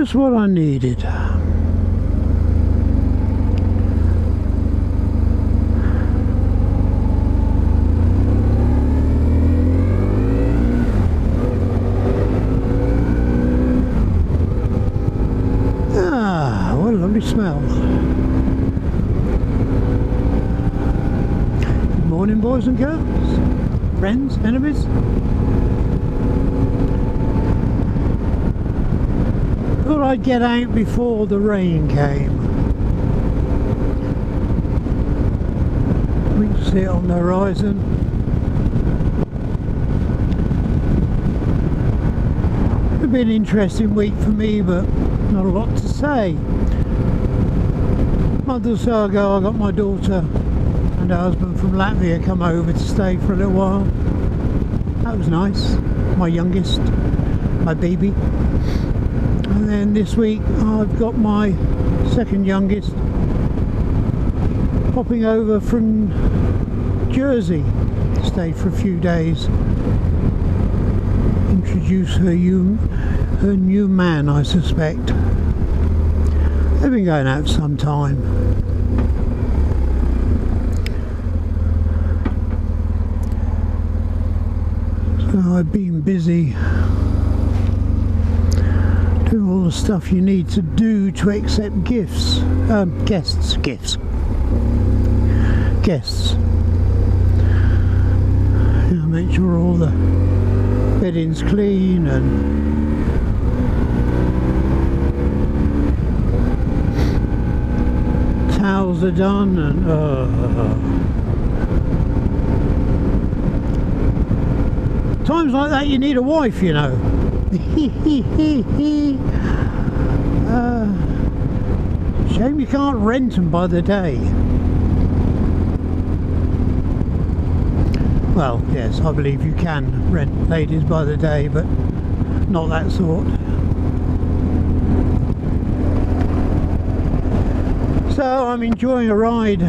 Just what I needed. Ah, what a lovely smell. Good morning, boys and girls, friends, enemies. Thought I'd get out before the rain came. We can see it on the horizon. It'll be an interesting week for me, but not a lot to say. A month or so ago I got my daughter and her husband from Latvia come over to stay for a little while. That was nice. My youngest, my baby. And then this week I've got my second youngest popping over from Jersey to stay for a few days. Introduce her new man, I suspect. They've been going out for some time. So I've been busy doing all the stuff you need to do to accept guests. You know, make sure all the bedding's clean and towels are done and times like that you need a wife, you know. Shame you can't rent them by the day. Well, yes, I believe you can rent ladies by the day, but not that sort. So I'm enjoying a ride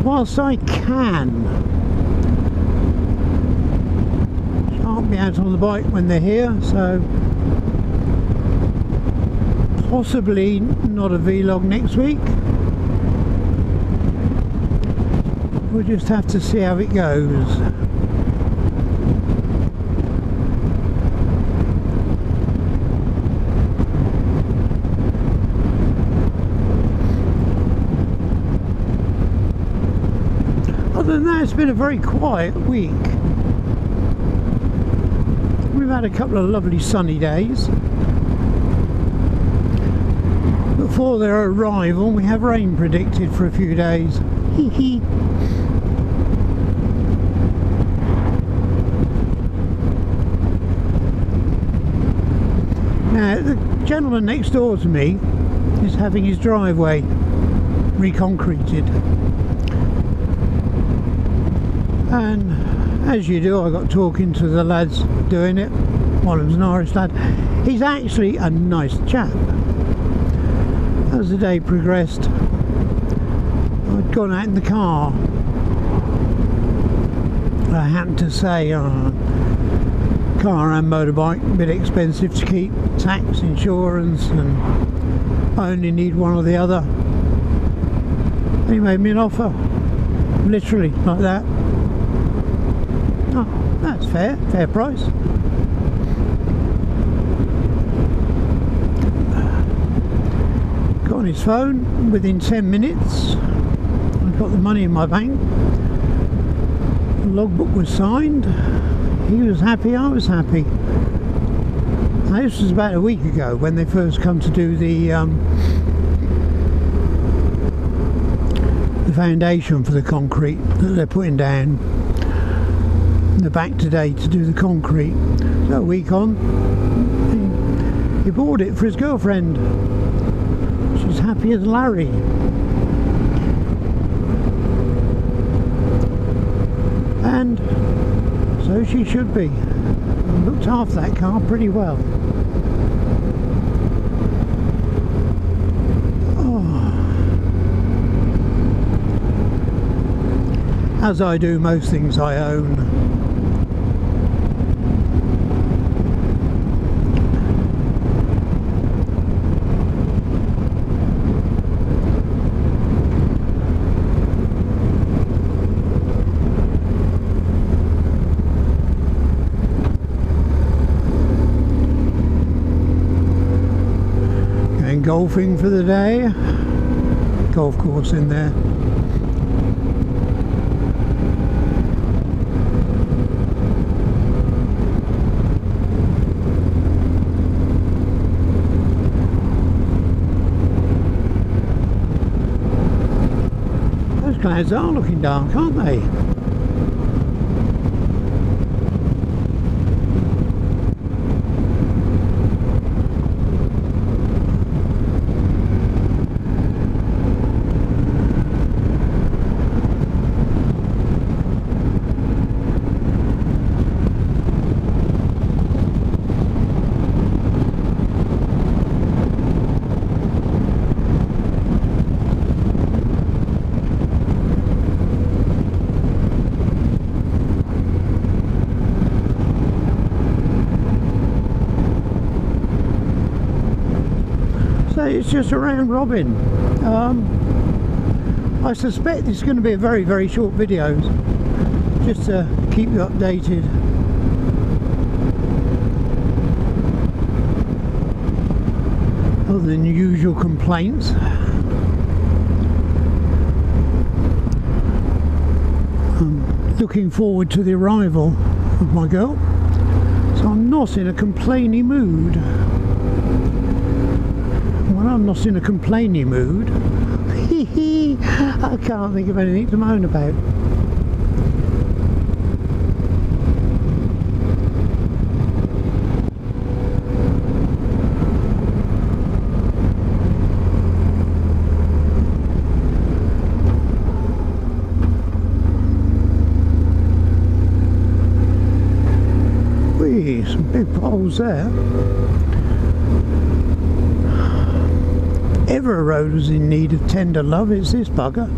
whilst I can. Shan't be out on the bike when they're here, so possibly not a vlog next week. We'll just have to see how it goes. Other than that, it's been a very quiet week. We've had a couple of lovely sunny days. Before their arrival, we have rain predicted for a few days. Hee. Now, the gentleman next door to me is having his driveway reconcreted, and as you do, I got talking to the lads doing it. One of them's an Irish lad. He's actually a nice chap. As the day progressed, I'd gone out in the car. I happened to say car and motorbike, a bit expensive to keep, tax, insurance, and I only need one or the other. And he made me an offer, literally like that. Oh, that's fair price. Got on his phone within 10 minutes. I got the money in my bank. The logbook was signed. He was happy, I was happy. Now, this was about a week ago when they first come to do the foundation for the concrete that they're putting down. And they're back today to do the concrete. So a week on, he bought it for his girlfriend. She's happy as Larry. And so she should be. Looked after that car pretty well. Oh. As I do most things I own. golfing for the day. Golf course in there. Those clouds are looking dark, aren't they? It's just a round robin. I suspect it's going to be a very, very short video, just to keep you updated. Other than usual complaints. I'm looking forward to the arrival of my girl, so I'm not in a complainy mood. When I'm not in a complainy mood, I can't think of anything to moan about. Whee, some big poles there. Ever a road was in need of tender love, it's this bugger.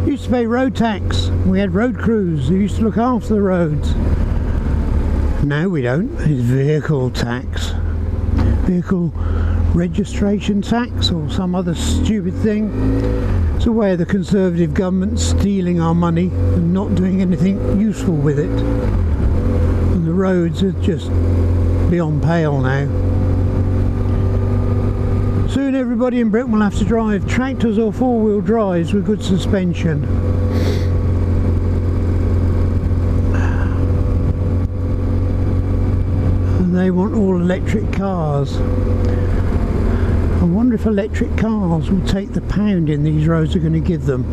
Used to pay road tax. We had road crews who used to look after the roads. Now we don't. It's vehicle tax. Vehicle registration tax or some other stupid thing. It's a way of the Conservative government stealing our money and not doing anything useful with it. And the roads are just beyond pale now. Soon everybody in Britain will have to drive tractors or four-wheel drives with good suspension. And they want all electric cars. I wonder if electric cars will take the pounding these roads are going to give them.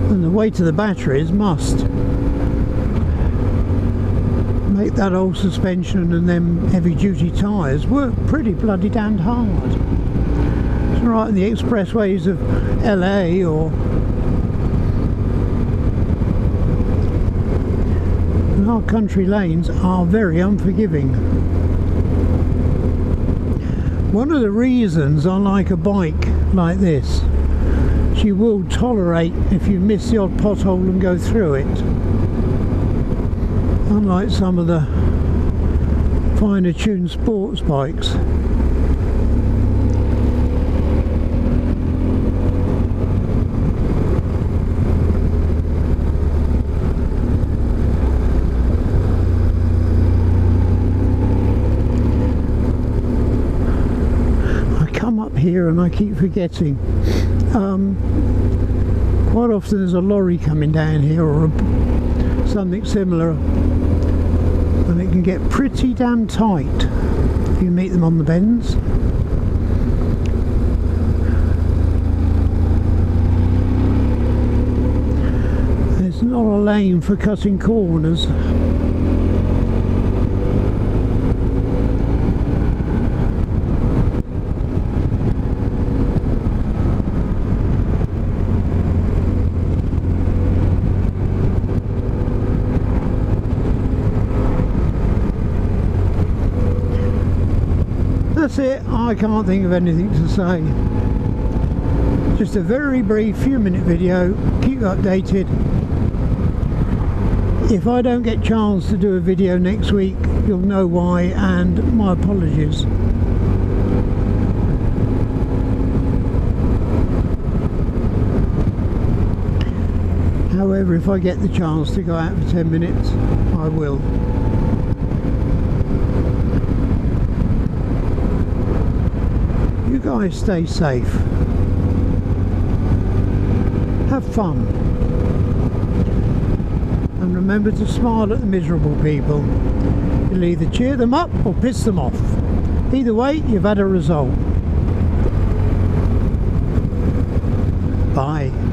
And the weight of the batteries must make that old suspension and them heavy duty tyres work pretty bloody damned hard. It's right in the expressways of LA or our country lanes are very unforgiving. One of the reasons I like a bike like this, she will tolerate if you miss the odd pothole and go through it. Unlike some of the finer tuned sports bikes. Here and I keep forgetting. Quite often there's a lorry coming down here or something similar, and it can get pretty damn tight if you meet them on the bends. There's not a lane for cutting corners. That's it, I can't think of anything to say. Just a very brief few-minute video, keep you updated. If I don't get a chance to do a video next week, you'll know why, and my apologies. However, if I get the chance to go out for 10 minutes, I will. You guys stay safe. Have fun. And remember to smile at the miserable people. You'll either cheer them up or piss them off. Either way, you've had a result. Bye.